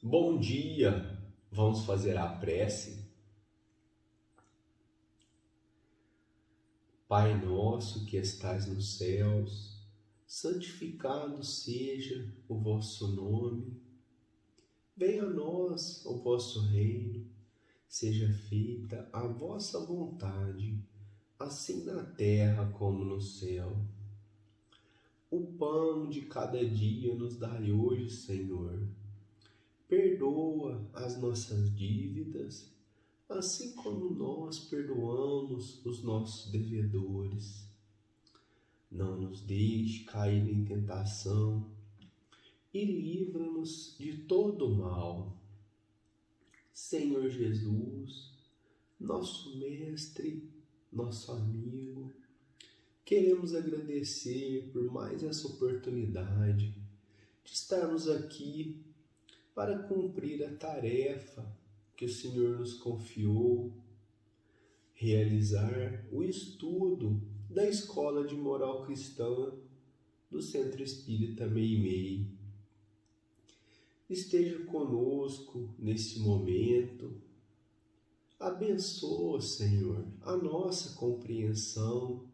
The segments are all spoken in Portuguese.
Bom dia! Vamos fazer a prece? Pai nosso que estais nos céus, santificado seja o vosso nome. Venha a nós o vosso reino, seja feita a vossa vontade, assim na terra como no céu. O pão de cada dia nos dai hoje, Senhor. Perdoa as nossas dívidas, assim como nós perdoamos os nossos devedores. Não nos deixe cair em tentação e livra-nos de todo mal. Senhor Jesus, nosso Mestre, nosso amigo, queremos agradecer por mais essa oportunidade de estarmos aqui para cumprir a tarefa que o Senhor nos confiou, realizar o estudo da Escola de Moral Cristã do Centro Espírita Meimei. Esteja conosco neste momento. Abençoa, Senhor, a nossa compreensão,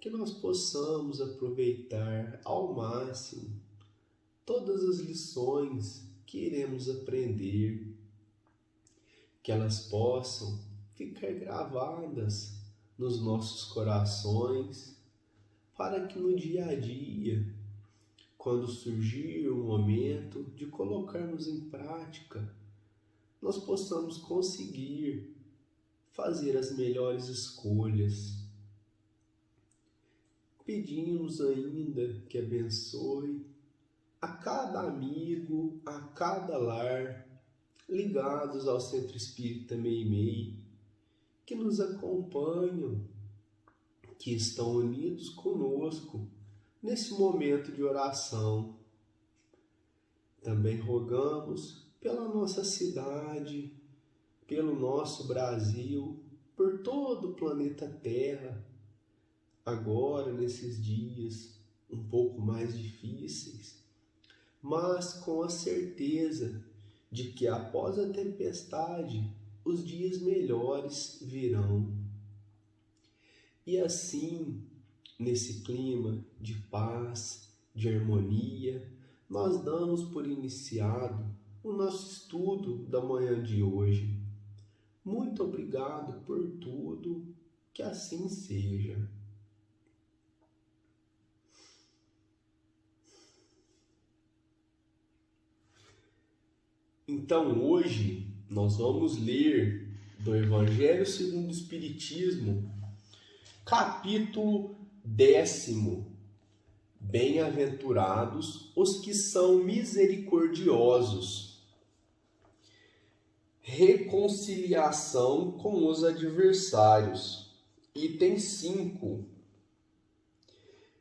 que nós possamos aproveitar ao máximo todas as lições que iremos aprender, que elas possam ficar gravadas nos nossos corações, para que no dia a dia, quando surgir o momento de colocarmos em prática, nós possamos conseguir fazer as melhores escolhas. Pedimos ainda que abençoe a cada amigo, a cada lar, ligados ao Centro Espírita Meimei, que nos acompanham, que estão unidos conosco nesse momento de oração. Também rogamos pela nossa cidade, pelo nosso Brasil, por todo o planeta Terra, agora nesses dias um pouco mais difíceis, mas com a certeza de que após a tempestade, os dias melhores virão. E assim, nesse clima de paz, de harmonia, nós damos por iniciado o nosso estudo da manhã de hoje. Muito obrigado por tudo, que assim seja. Então hoje nós vamos ler do Evangelho segundo o Espiritismo, capítulo 10. Bem-aventurados os que são misericordiosos. Reconciliação com os adversários. Item 5.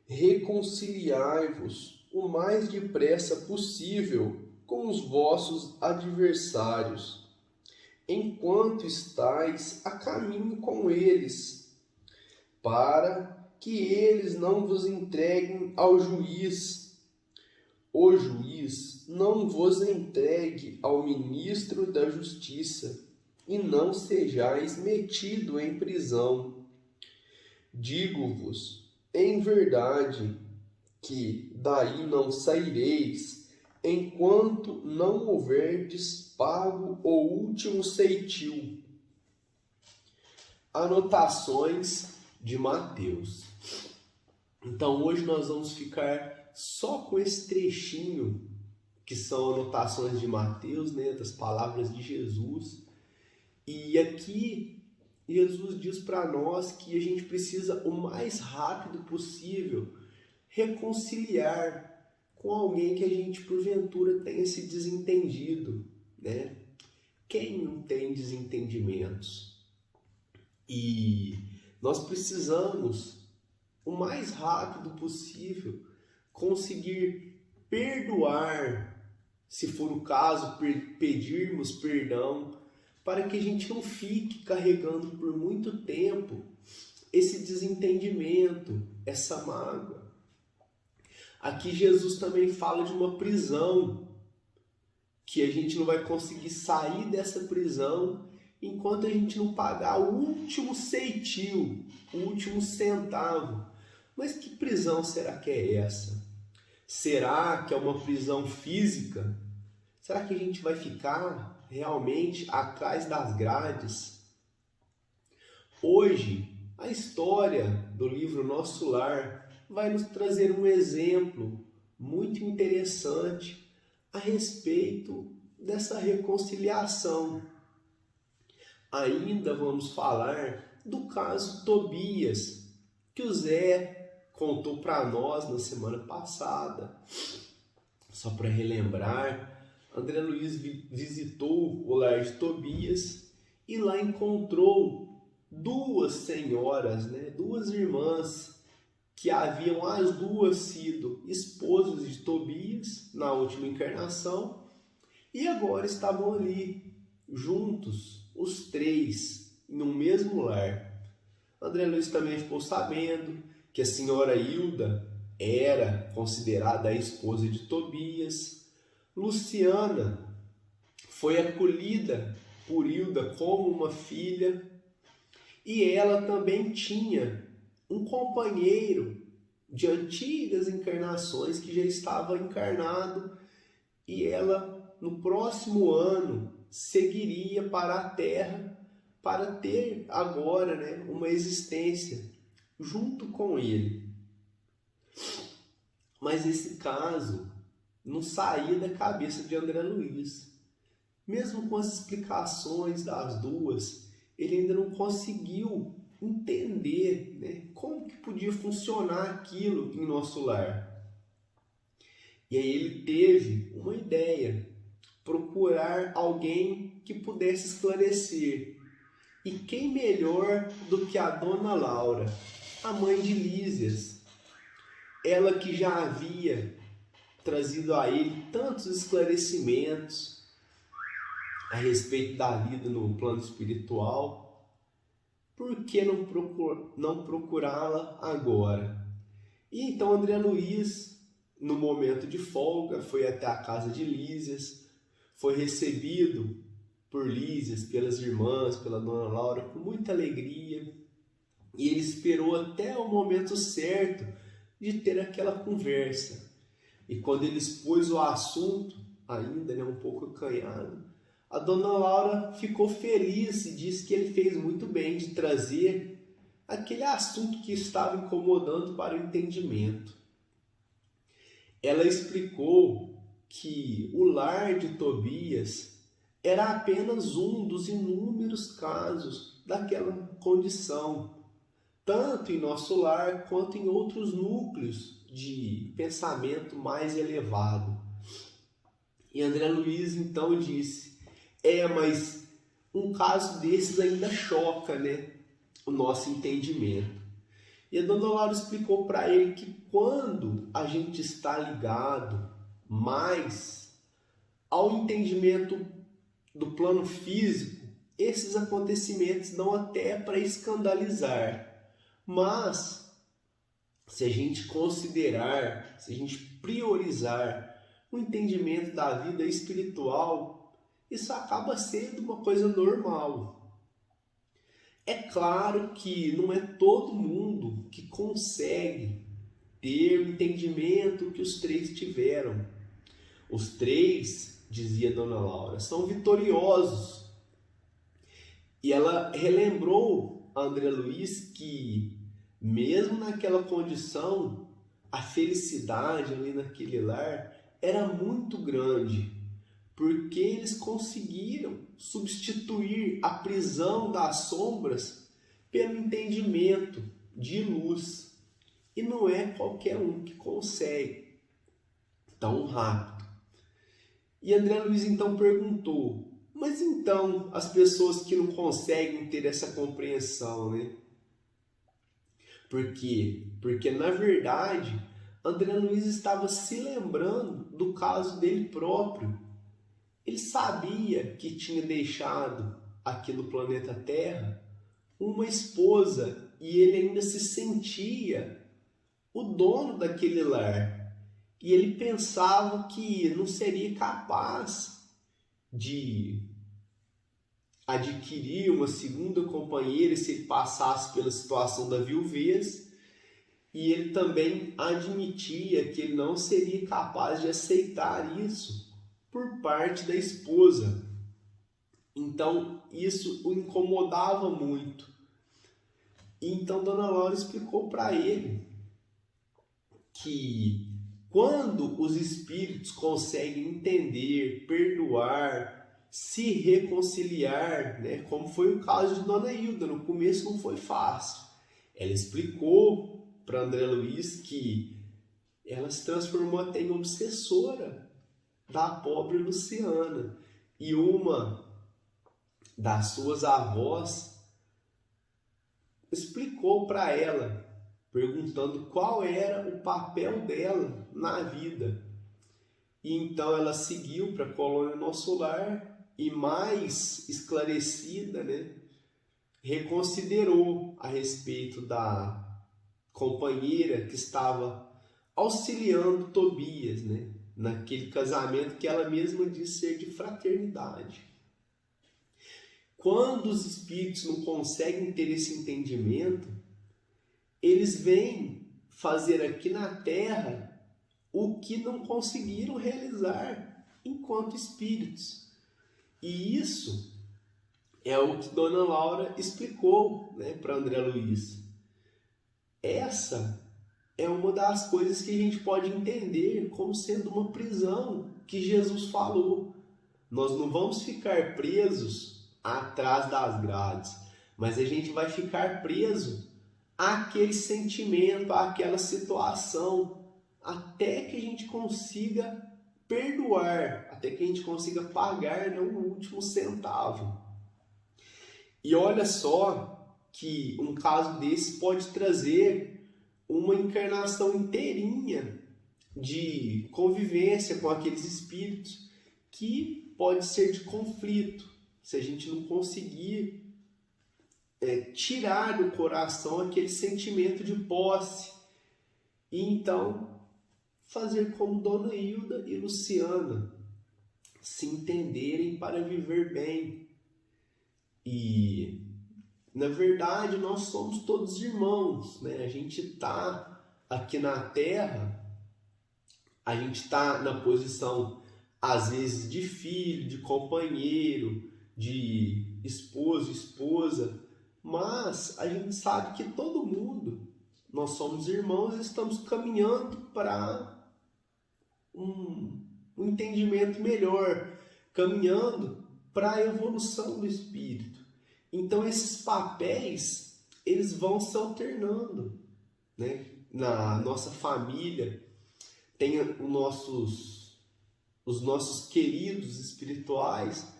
Reconciliai-vos o mais depressa possível com os vossos adversários, enquanto estáis a caminho com eles, para que eles não vos entreguem ao juiz. O juiz não vos entregue ao ministro da justiça, e não sejais metido em prisão. Digo-vos, em verdade, que daí não saireis, enquanto não houverdes pago o último ceitil. Anotações de Mateus. Então hoje nós vamos ficar só com esse trechinho, que são anotações de Mateus, né, das palavras de Jesus. E aqui Jesus diz para nós que a gente precisa o mais rápido possível reconciliar com alguém que a gente porventura tenha se desentendido, né? Quem não tem desentendimentos? E nós precisamos, o mais rápido possível, conseguir perdoar, se for o caso, pedirmos perdão, para que a gente não fique carregando por muito tempo esse desentendimento, essa mágoa. Aqui Jesus também fala de uma prisão que a gente não vai conseguir sair dessa prisão enquanto a gente não pagar o último ceitil, o último centavo. Mas que prisão será que é essa? Será que é uma prisão física? Será que a gente vai ficar realmente atrás das grades? Hoje, a história do livro Nosso Lar vai nos trazer um exemplo muito interessante a respeito dessa reconciliação. Ainda vamos falar do caso Tobias, que o Zé contou para nós na semana passada. Só para relembrar, André Luiz visitou o lar de Tobias e lá encontrou duas senhoras, duas irmãs, que haviam as duas sido esposas de Tobias na última encarnação e agora estavam ali juntos, os três, em um mesmo lar. André Luiz também ficou sabendo que a senhora Hilda era considerada a esposa de Tobias. Luciana foi acolhida por Hilda como uma filha e ela também tinha um companheiro de antigas encarnações que já estava encarnado e ela no próximo ano seguiria para a Terra para ter agora uma existência junto com ele. Mas esse caso não saía da cabeça de André Luiz. Mesmo com as explicações das duas, ele ainda não conseguiu entender como que podia funcionar aquilo em nosso lar. E aí ele teve uma ideia, procurar alguém que pudesse esclarecer. E quem melhor do que a Dona Laura, a mãe de Lísias, ela que já havia trazido a ele tantos esclarecimentos a respeito da vida no plano espiritual. Por que não procurá-la agora? E então André Luiz, no momento de folga, foi até a casa de Lísias, foi recebido por Lísias, pelas irmãs, pela Dona Laura, com muita alegria. E ele esperou até o momento certo de ter aquela conversa. E quando ele expôs o assunto, ainda um pouco acanhado, a Dona Laura ficou feliz e disse que ele fez muito bem de trazer aquele assunto que estava incomodando para o entendimento. Ela explicou que o lar de Tobias era apenas um dos inúmeros casos daquela condição, tanto em nosso lar quanto em outros núcleos de pensamento mais elevado. E André Luiz então disse: mas um caso desses ainda choca o nosso entendimento. E a Dona Laura explicou para ele que quando a gente está ligado mais ao entendimento do plano físico, esses acontecimentos dão até para escandalizar. Mas, se a gente considerar, se a gente priorizar o entendimento da vida espiritual, isso acaba sendo uma coisa normal. É claro que não é todo mundo que consegue ter o entendimento que os três tiveram. Os três, dizia Dona Laura, são vitoriosos. E ela relembrou a André Luiz que, mesmo naquela condição, a felicidade ali naquele lar era muito grande, porque eles conseguiram substituir a prisão das sombras pelo entendimento de luz. E não é qualquer um que consegue tão rápido. E André Luiz então perguntou: mas então as pessoas que não conseguem ter essa compreensão, Por quê? Porque na verdade André Luiz estava se lembrando do caso dele próprio. Ele sabia que tinha deixado aqui no planeta Terra uma esposa e ele ainda se sentia o dono daquele lar. E ele pensava que não seria capaz de adquirir uma segunda companheira se ele passasse pela situação da viuvez, e ele também admitia que ele não seria capaz de aceitar isso por parte da esposa. Então isso o incomodava muito. Então Dona Laura explicou para ele que quando os espíritos conseguem entender, perdoar, se reconciliar, né, como foi o caso de Dona Hilda, no começo não foi fácil. Ela explicou para André Luiz que ela se transformou até em obsessora da pobre Luciana. E uma das suas avós explicou para ela, perguntando qual era o papel dela na vida. E então ela seguiu para a colônia Nosso Lar e, mais esclarecida, né, reconsiderou a respeito da companheira que estava auxiliando Tobias, né, naquele casamento que ela mesma disse ser de fraternidade. Quando os espíritos não conseguem ter esse entendimento, eles vêm fazer aqui na Terra o que não conseguiram realizar enquanto espíritos. E isso é o que Dona Laura explicou, né, para André Luiz. Essa é uma das coisas que a gente pode entender como sendo uma prisão que Jesus falou. Nós não vamos ficar presos atrás das grades, mas a gente vai ficar preso àquele sentimento, àquela situação, até que a gente consiga perdoar, até que a gente consiga pagar, não, o último centavo. E olha só que um caso desse pode trazer uma encarnação inteirinha de convivência com aqueles espíritos, que pode ser de conflito, se a gente não conseguir tirar do coração aquele sentimento de posse. E então fazer como Dona Hilda e Luciana, se entenderem para viver bem. E na verdade nós somos todos irmãos, né? A gente está aqui na Terra, a gente está na posição às vezes de filho, de companheiro, de esposo, esposa, mas a gente sabe que todo mundo, nós somos irmãos e estamos caminhando para um entendimento melhor, caminhando para a evolução do espírito. Então esses papéis, eles vão se alternando, né? Na nossa família tem os nossos queridos espirituais.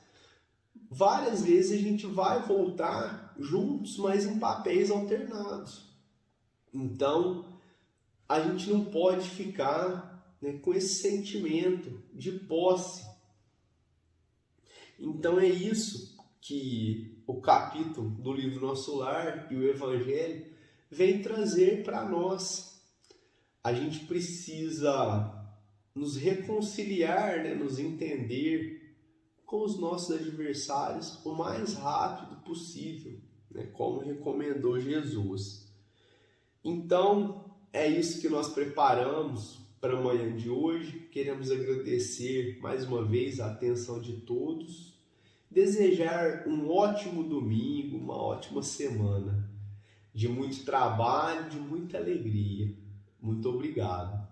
Várias vezes a gente vai voltar juntos, mas em papéis alternados. Então a gente não pode ficar, né, com esse sentimento de posse. Então é isso que o capítulo do livro Nosso Lar e o Evangelho vem trazer para nós. A gente precisa nos reconciliar, né, nos entender com os nossos adversários o mais rápido possível, né, como recomendou Jesus. Então, é isso que nós preparamos para a manhã de hoje. Queremos agradecer mais uma vez a atenção de todos, desejar um ótimo domingo, uma ótima semana, de muito trabalho, de muita alegria. Muito obrigado.